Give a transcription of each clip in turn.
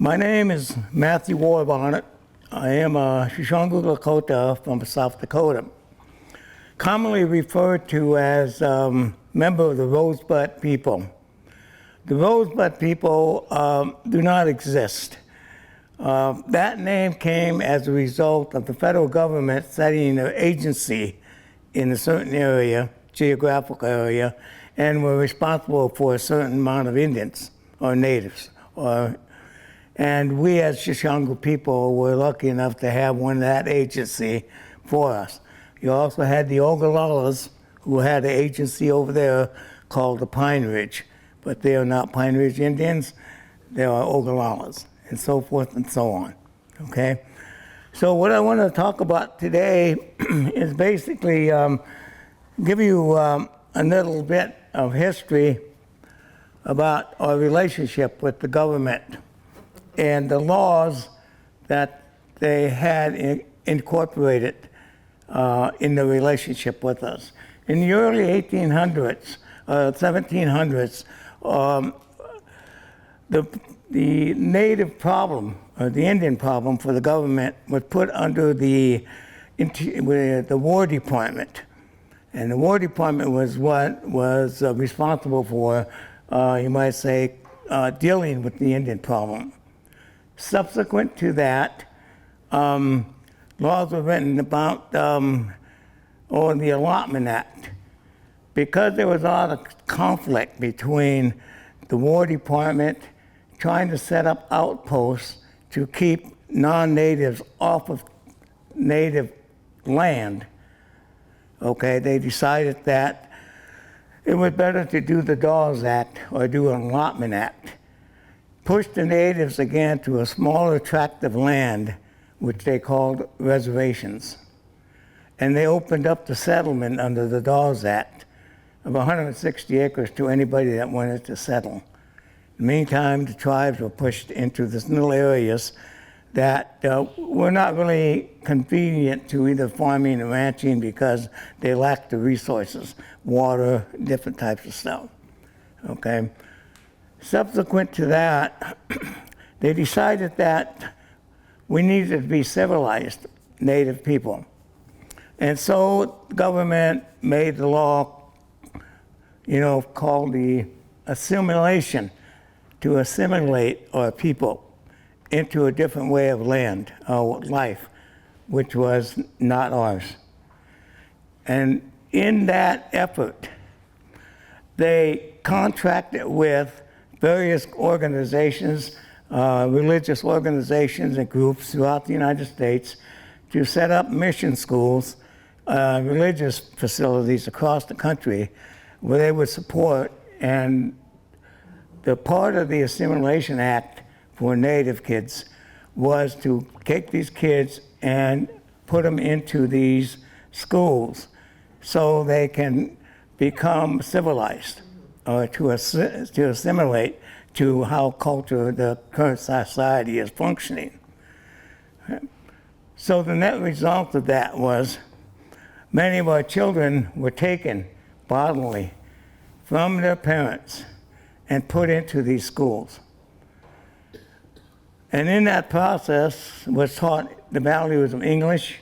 My name is Matthew War Bonnet. I am a Shoshone Lakota from South Dakota, commonly referred to as member of the Rosebud people. The Rosebud people do not exist. That name came as a result of the federal government setting an agency in a certain area, geographical area, and were responsible for a certain amount of Indians or natives. And we as Shoshone people were lucky enough to have one of that agency for us. You also had the Oglalalas, who had an agency over there called the Pine Ridge, but they are not Pine Ridge Indians, they are Oglalalas, and so forth and so on, okay? So what I want to talk about today is basically give you a little bit of history about our relationship with the government and the laws that they had incorporated in the relationship with us. In the early 1800s, 1700s, the native problem, or the Indian problem for the government was put under the War Department. And the War Department was what was responsible for, you might say, dealing with the Indian problem. Subsequent to that, laws were written about the Allotment Act. Because there was a lot of conflict between the War Department trying to set up outposts to keep non-natives off of native land, okay, they decided that it was better to do the Dawes Act or do an Allotment Act. Push the natives again to a smaller tract of land, which they called reservations. And they opened up the settlement under the Dawes Act of 160 acres to anybody that wanted to settle. In the meantime, the tribes were pushed into these little areas that were not really convenient to either farming or ranching because they lacked the resources, water, different types of stuff, okay? Subsequent to that, they decided that we needed to be civilized native people. And so the government made the law, called the assimilation, to assimilate our people into a different way of life, which was not ours. And in that effort, they contracted with various organizations, religious organizations and groups throughout the United States to set up mission schools, religious facilities across the country where they would support. And the part of the Assimilation Act for Native kids was to take these kids and put them into these schools so they can become civilized, or to assimilate to how the current society is functioning. So the net result of that was many of our children were taken bodily from their parents and put into these schools. And in that process was taught the values of English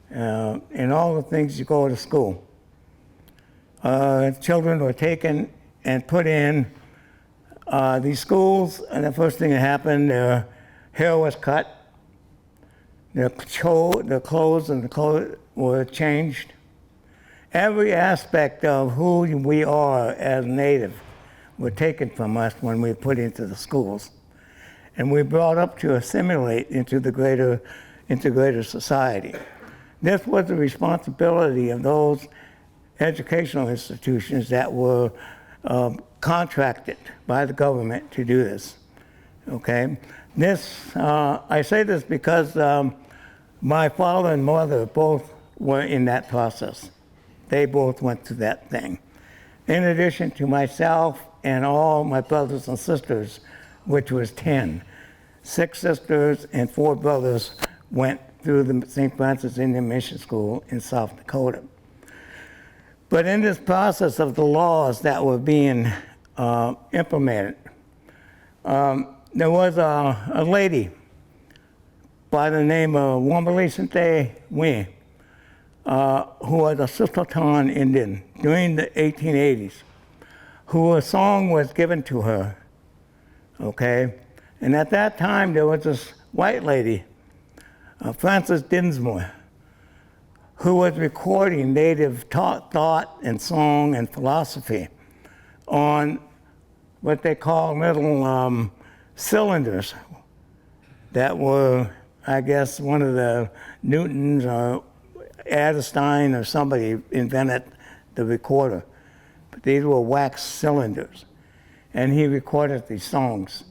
and all the things you go to school. Children were taken and put in these schools, and the first thing that happened, their hair was cut, their clothes were changed. Every aspect of who we are as Native were taken from us when we were put into the schools. And we brought up to assimilate into the greater society. This was the responsibility of those educational institutions that were contracted by the government to do this, okay? I say this because my father and mother both were in that process. They both went through that thing. In addition to myself and all my brothers and sisters, which was 10. 6 sisters and 4 brothers went through the St. Francis Indian Mission School in South Dakota. But in this process of the laws that were being implemented, there was a lady by the name of Wambalicente Win, who was a Sistoton Indian during the 1880s, who a song was given to her, okay? And at that time, there was this white lady, Frances Dinsmore, who was recording native thought and song and philosophy on what they call little cylinders that were, I guess, one of the Newtons or Adestein or somebody invented the recorder. But these were wax cylinders. And he recorded these songs.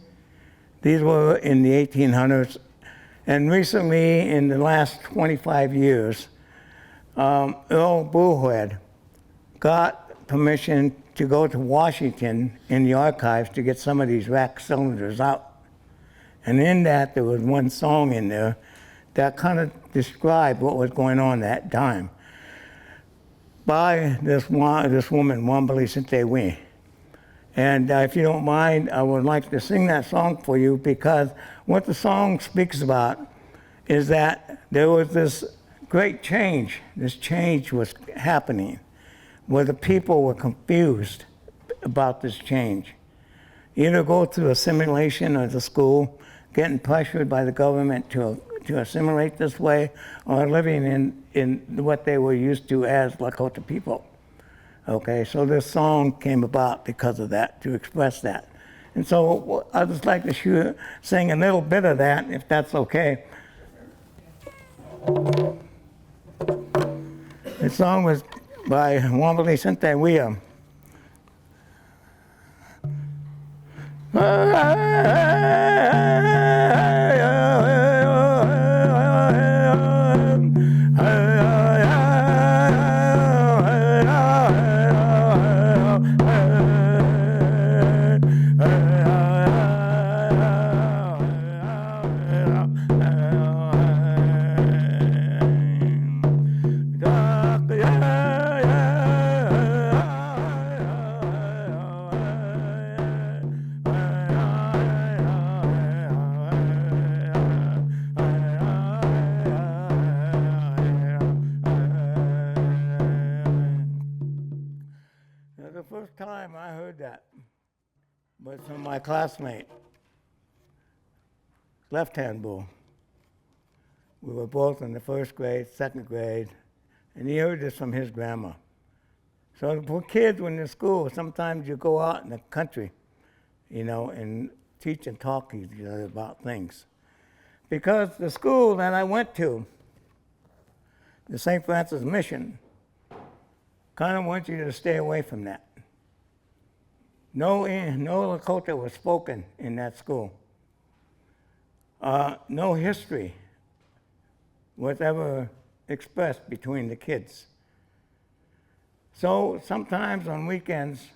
These were in the 1800s. And recently, in the last 25 years, Earl Bullhead got permission to go to Washington in the archives to get some of these wax cylinders out. And in that, there was one song in there that kind of described what was going on that time by this woman, Wambalicente Win. And if you don't mind, I would like to sing that song for you, because what the song speaks about is that there was this great change. This change was happening where the people were confused about this change. Either go through assimilation of the school, getting pressured by the government to assimilate this way, or living in what they were used to as Lakota people. Okay, so this song came about because of that, to express that. And so I'd just like to sing a little bit of that, if that's okay. The song was by Wambalicente Win. The first time I heard that was from my classmate, left-hand bull. We were both in the first grade, second grade, and he heard this from his grandma. So for kids when they're in school, sometimes you go out in the country, you know, and teach and talk to each other about things. Because the school that I went to, the St. Francis Mission, kind of wants you to stay away from that. No Lakota was spoken in that school. No history was ever expressed between the kids. So sometimes on weekends,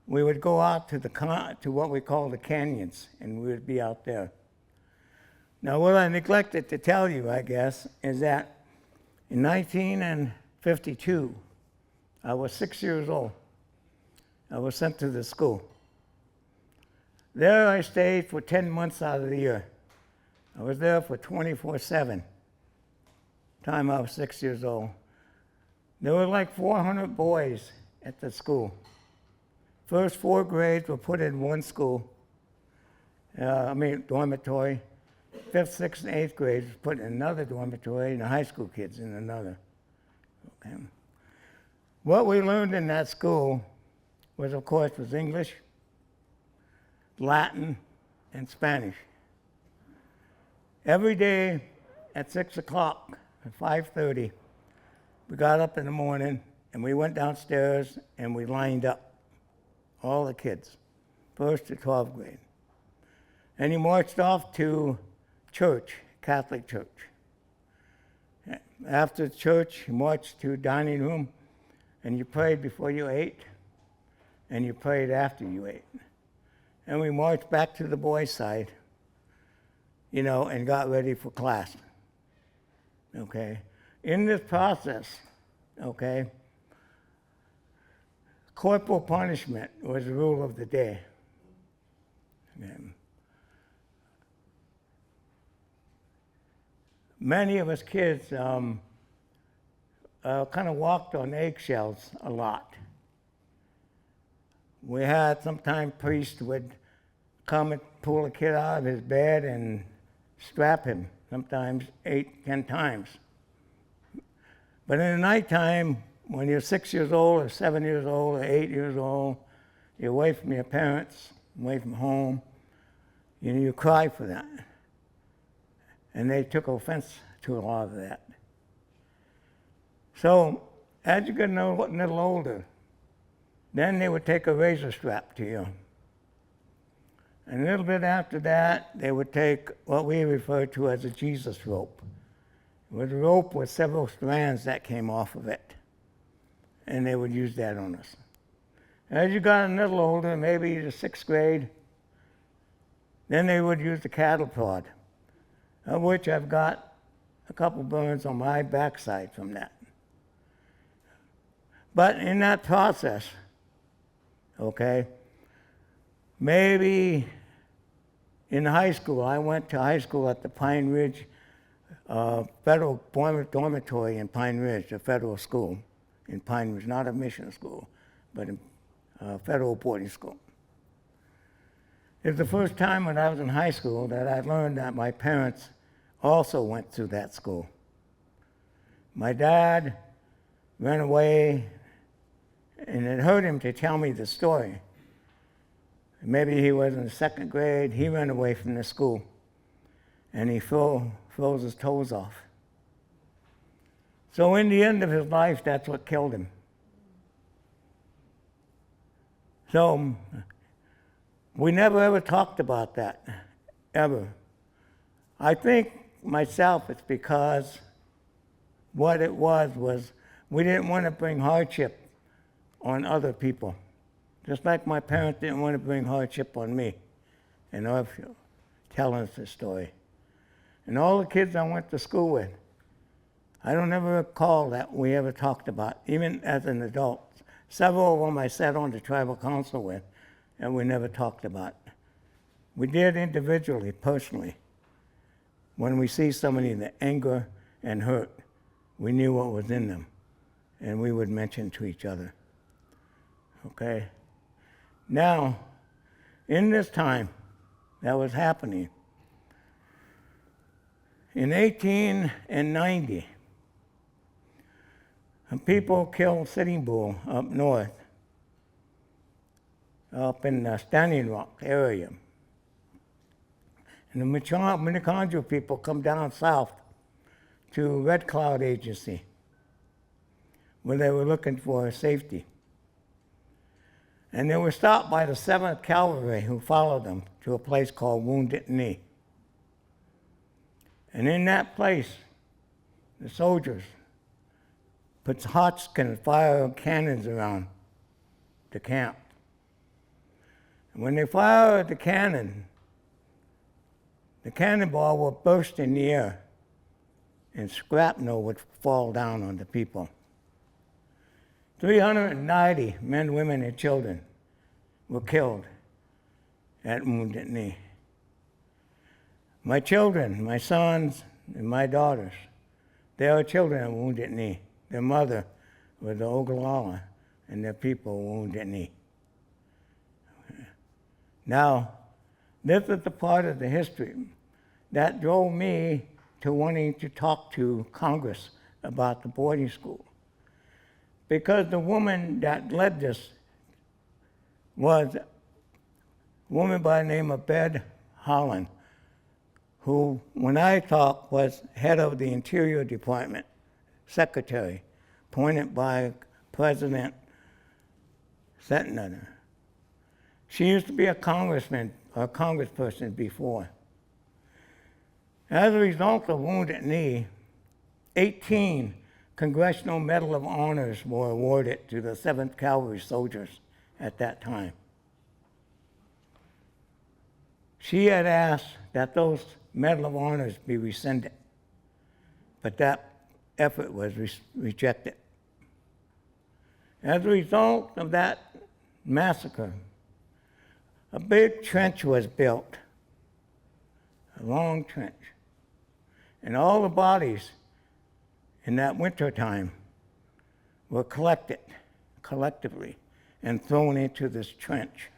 we would go out to what we call the canyons, and we would be out there. Now, what I neglected to tell you, I guess, is that in 1952, I was 6 years old. I was sent to the school. There I stayed for 10 months out of the year. I was there for 24/7. Time I was 6 years old. There were like 400 boys at the school. First 4 grades were put in one school, dormitory. 5th, 6th, and 8th grades were put in another dormitory, and the high school kids in another. Okay. What we learned in that school was, of course, English, Latin, and Spanish. Every day at 6 o'clock, at 5:30, we got up in the morning and we went downstairs and we lined up, all the kids, 1st to 12th grade. And he marched off to church, Catholic church. After church, you marched to dining room and you prayed before you ate and you prayed after you ate. And we marched back to the boys' side, you know, and got ready for class. Okay? In this process, okay, corporal punishment was the rule of the day. Okay. many of us kids kind of walked on eggshells a lot. We had sometimes priests would come and pull a kid out of his bed and strap him, sometimes 8, 10 times. But in the nighttime, when you're 6 years old or 7 years old or 8 years old, you're away from your parents, away from home, you cry for that. And they took offense to a lot of that. So as you get a little older, then they would take a razor strap to you. And a little bit after that, they would take what we refer to as a Jesus rope. It was a rope with several strands that came off of it. And they would use that on us. As you got a little older, maybe the 6th grade, then they would use the cattle prod, of which I've got a couple burns on my backside from that. But in that process, okay, maybe in high school, I went to high school at the Pine Ridge Federal Dormitory in Pine Ridge, a federal school in Pine Ridge, not a mission school, but a federal boarding school. It was the first time when I was in high school that I learned that my parents also went through that school. My dad ran away, and it hurt him to tell me the story. Maybe he was in the 2nd grade, he ran away from the school, and he froze his toes off. So in the end of his life, that's what killed him. So we never ever talked about that, ever. I think myself it's because what it was we didn't want to bring hardship on other people. Just like my parents didn't want to bring hardship on me, and I'm telling us the story. And all the kids I went to school with, I don't ever recall that we ever talked about, even as an adult. Several of them I sat on the tribal council with, and we never talked about. We did individually, personally. When we see somebody in the anger and hurt, we knew what was in them, and we would mention to each other. Okay? Now, in this time that was happening, in 1890, people killed Sitting Bull up north, up in the Standing Rock area. And the Mitochondria people come down south to Red Cloud Agency, where they were looking for safety. And they were stopped by the 7th Cavalry, who followed them to a place called Wounded Knee. And in that place, the soldiers put hot and fire cannons around the camp. And when they fired the cannon, the cannonball would burst in the air, and shrapnel would fall down on the people. 390 men, women, and children were killed at Wounded Knee. My children, my sons, and my daughters, they are children at Wounded Knee. Their mother was the Ogallala, and their people were Wounded Knee. Now, this is the part of the history that drove me to wanting to talk to Congress about the boarding school. Because the woman that led this was a woman by the name of Bed Holland, who, when I talked, was head of the Interior Department, secretary, appointed by President Sentner. She used to be a congressman or congressperson before. As a result of Wounded Knee, 18 Congressional Medal of Honors were awarded to the 7th Cavalry soldiers at that time. She had asked that those Medal of Honors be rescinded, but that effort was rejected. As a result of that massacre, a big trench was built, a long trench. And all the bodies in that winter time were collected collectively and thrown into this trench.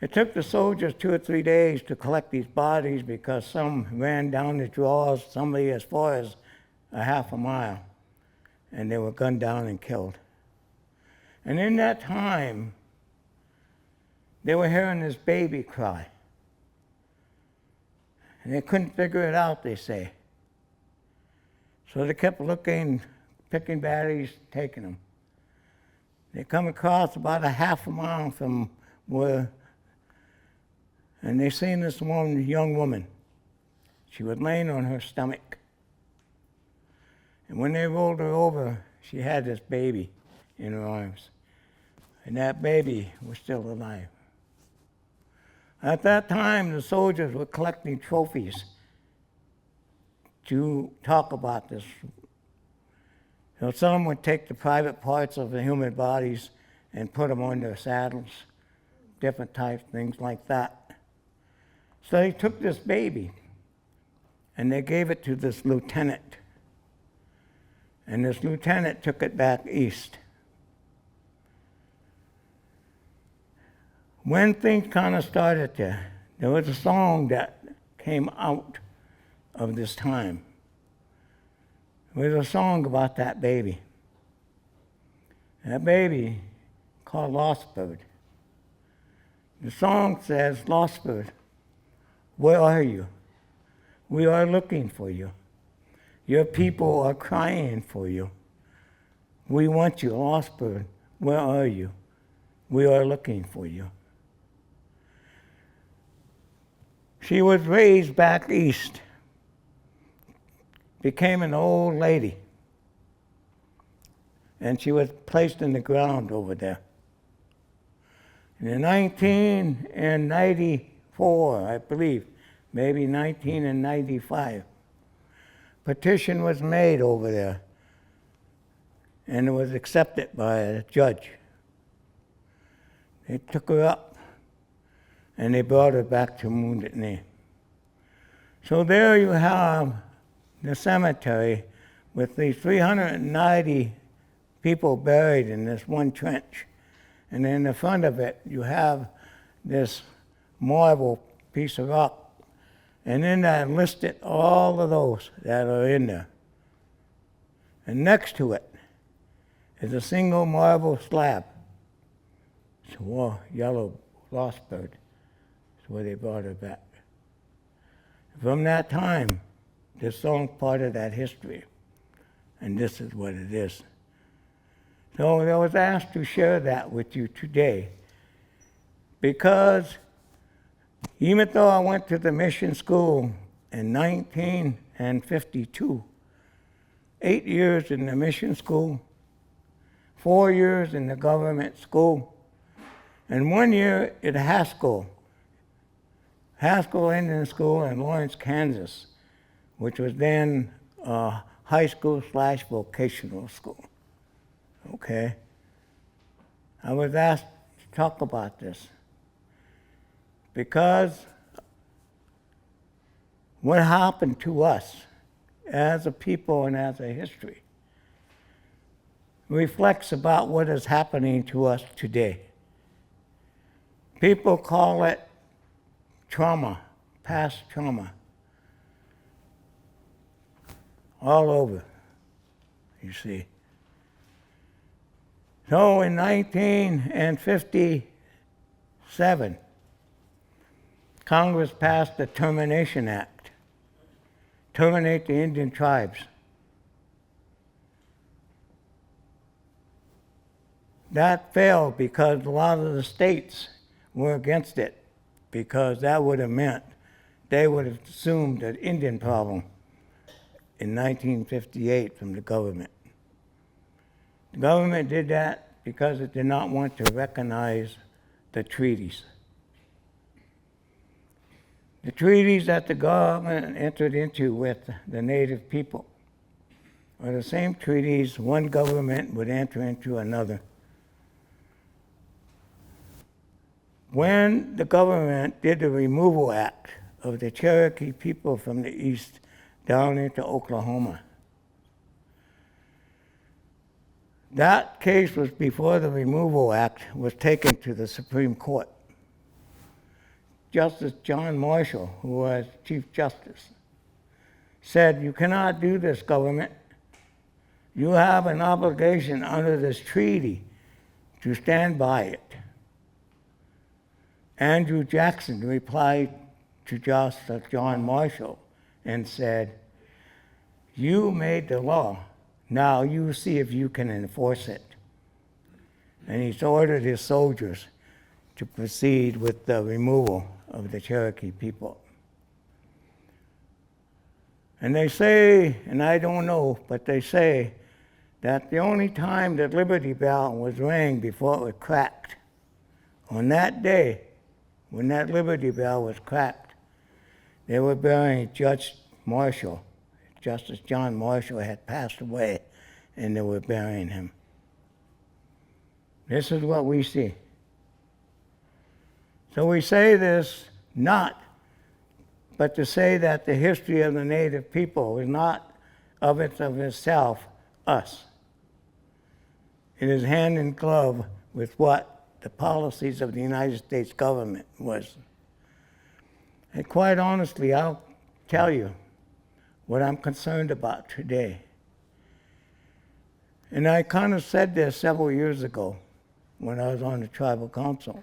It took the soldiers 2 or 3 days to collect these bodies because some ran down the draws, somebody as far as a half a mile, and they were gunned down and killed. And in that time, they were hearing this baby cry. And they couldn't figure it out, they say. So they kept looking, picking batteries, taking them. They come across about a half a mile from where, and they seen this one young woman. She was laying on her stomach. And when they rolled her over, she had this baby in her arms. And that baby was still alive. At that time, the soldiers were collecting trophies to talk about this. So some would take the private parts of the human bodies and put them on their saddles, different types, things like that. So they took this baby and they gave it to this lieutenant. And this lieutenant took it back east. When things kind of started there was a song that came out of this time. There was a song about that baby. That baby called Lost Bird. The song says, Lost Bird, where are you? We are looking for you. Your people are crying for you. We want you, Lost Bird, where are you? We are looking for you. She was raised back east, became an old lady, and she was placed in the ground over there. And in 1994, I believe, maybe 1995, petition was made over there, and it was accepted by a judge. They took her up, and they brought her back to Wounded Knee. So there you have the cemetery with these 390 people buried in this one trench. And in the front of it, you have this marble piece of rock. And in that listed all of those that are in there. And next to it is a single marble slab. It's a yellow Lost Bird. That's where they brought her back. From that time, this song's part of that history. And this is what it is. So I was asked to share that with you today because even though I went to the mission school in 1952, 8 years in the mission school, 4 years in the government school, and 1 year at Haskell Indian School in Lawrence, Kansas, which was then high school / vocational school. Okay? I was asked to talk about this because what happened to us as a people and as a history reflects about what is happening to us today. People call it trauma, past trauma, all over, you see. So in 1957, Congress passed the Termination Act, terminate the Indian tribes. That failed because a lot of the states were against it, because that would have meant they would have assumed an Indian problem in 1958 from the government. The government did that because it did not want to recognize the treaties. The treaties that the government entered into with the native people are the same treaties one government would enter into another. When the government did the Removal Act of the Cherokee people from the east down into Oklahoma. That case was before the Removal Act was taken to the Supreme Court. Justice John Marshall, who was Chief Justice, said, "You cannot do this, government. You have an obligation under this treaty to stand by it." Andrew Jackson replied to Justice John Marshall and said, "You made the law. Now you see if you can enforce it." And he's ordered his soldiers to proceed with the removal of the Cherokee people. And they say, and I don't know, but they say that the only time the Liberty Bell was rang before it was cracked, on that day when that Liberty Bell was cracked, they were burying Judge Marshall. Justice John Marshall had passed away, and they were burying him. This is what we see. So we say this not, but to say that the history of the Native people is not of itself us. It is hand in glove with what the policies of the United States government was. And quite honestly, I'll tell you what I'm concerned about today. And I kind of said this several years ago when I was on the tribal council.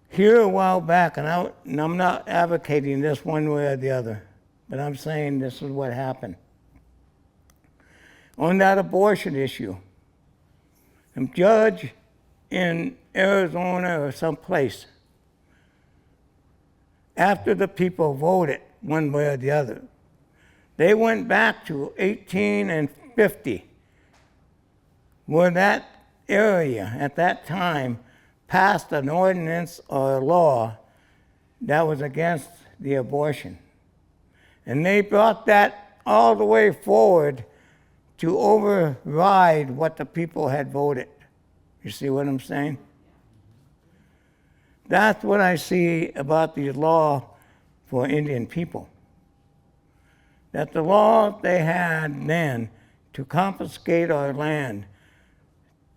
Here a while back, and I'm not advocating this one way or the other, but I'm saying this is what happened. On that abortion issue, a judge in Arizona or someplace, after the people voted one way or the other, they went back to 18 and 50, where that area at that time passed an ordinance or a law that was against the abortion. And they brought that all the way forward to override what the people had voted. You see what I'm saying? That's what I see about the law for Indian people. That the law they had then to confiscate our land,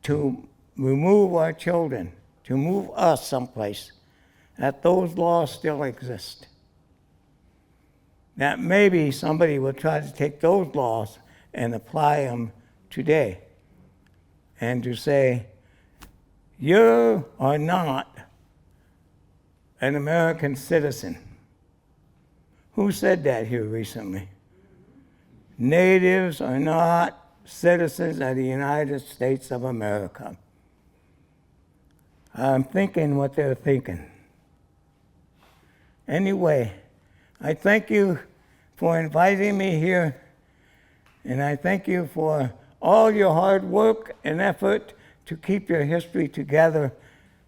to remove our children, to move us someplace, that those laws still exist. That maybe somebody will try to take those laws and apply them today and to say, you are not an American citizen. Who said that here recently? Natives are not citizens of the United States of America. I'm thinking what they're thinking. Anyway, I thank you for inviting me here, and I thank you for all your hard work and effort to keep your history together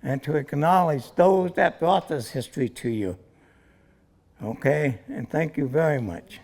and to acknowledge those that brought this history to you. Okay? And thank you very much.